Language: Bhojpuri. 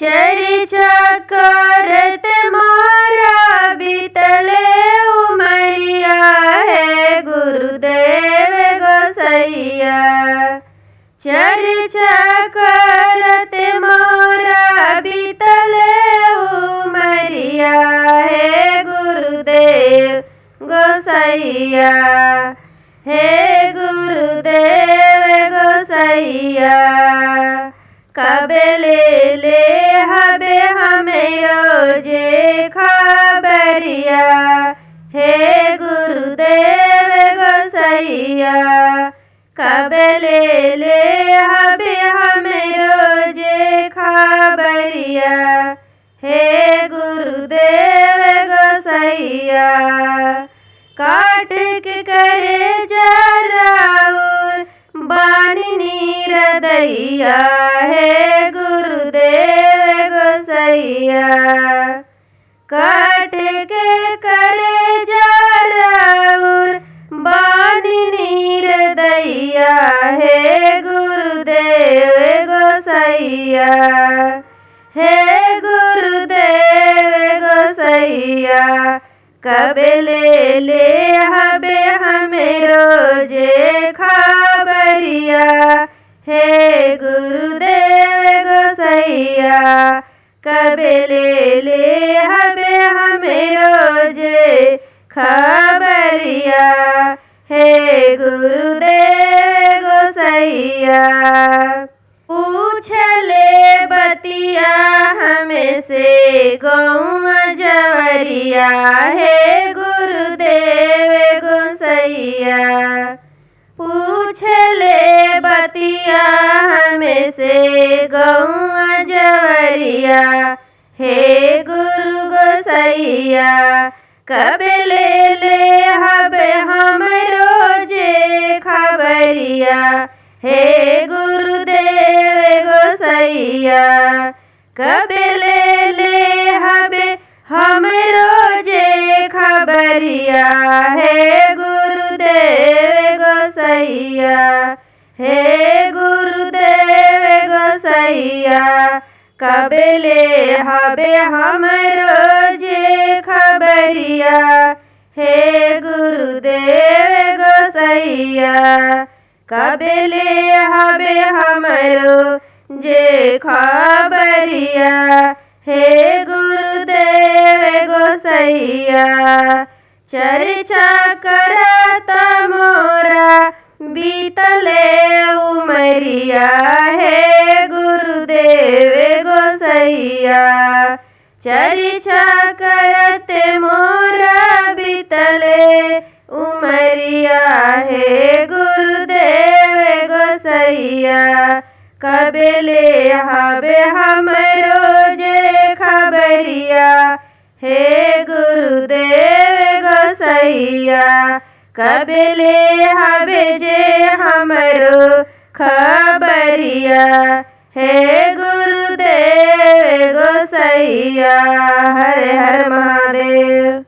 चर्चा करत मोरा बीतले उमरिया है गुरुदेव गोसैया। चर्चा करत मोरा बीतले उमरिया है गुरुदेव गोसैया। हे गुरुदेव गोसैया कबे ले हबे हमें रोजे खबरिया। हे गुरुदेव गोसैया कबे ले हबे हमें रोजे खबरिया। हे गुरुदेव गोसैया काट के करे जराउर बानी नीर दैया। हे गुरुदेव गोसैया काट के करे जराउर बानी नीर दैया। हे गुरुदेव गोसैया हे गुरुदेव गोसैया कबे ले हबे हमें रोजे खबरिया। हे गुरुदेव गोसैया कबे ले हबे हमें रोजे खबरिया। हे गुरुदेव गोसैया पूछले बतिया हमें से गौआ जवरिया। हे गुरुदेव गोसैया पूछले बतिया हमें से गौआ जवरिया। हे गुरु गोसैया कबे ले हबे हम रोजे खबरिया। हे गुरुदेव गोसैया कबे ले हबे हम रोजे खबरिया। हे गुरुदेव गोसैया हे गुरुदेव गोसैया कबे ले हबे हम रोजे खबरिया। हे गुरुदेव गोसैया कबे ले हबे हमरो जे खबरिया। हे गुरुदेव गोसैया चर्चा करत मोरा बीतले उमरिया। हे गुरुदेव गोसैया चर्चा करत मोरा बीतले उमरिया। हे गुरुदेव गोसैया कबे ले हबे हम रोजे खबरिया। हे गुरुदेव गोसैया कबे ले हबे जे हमरो खबरिया। हे गुरुदेव गोसैया हर हर महादेव।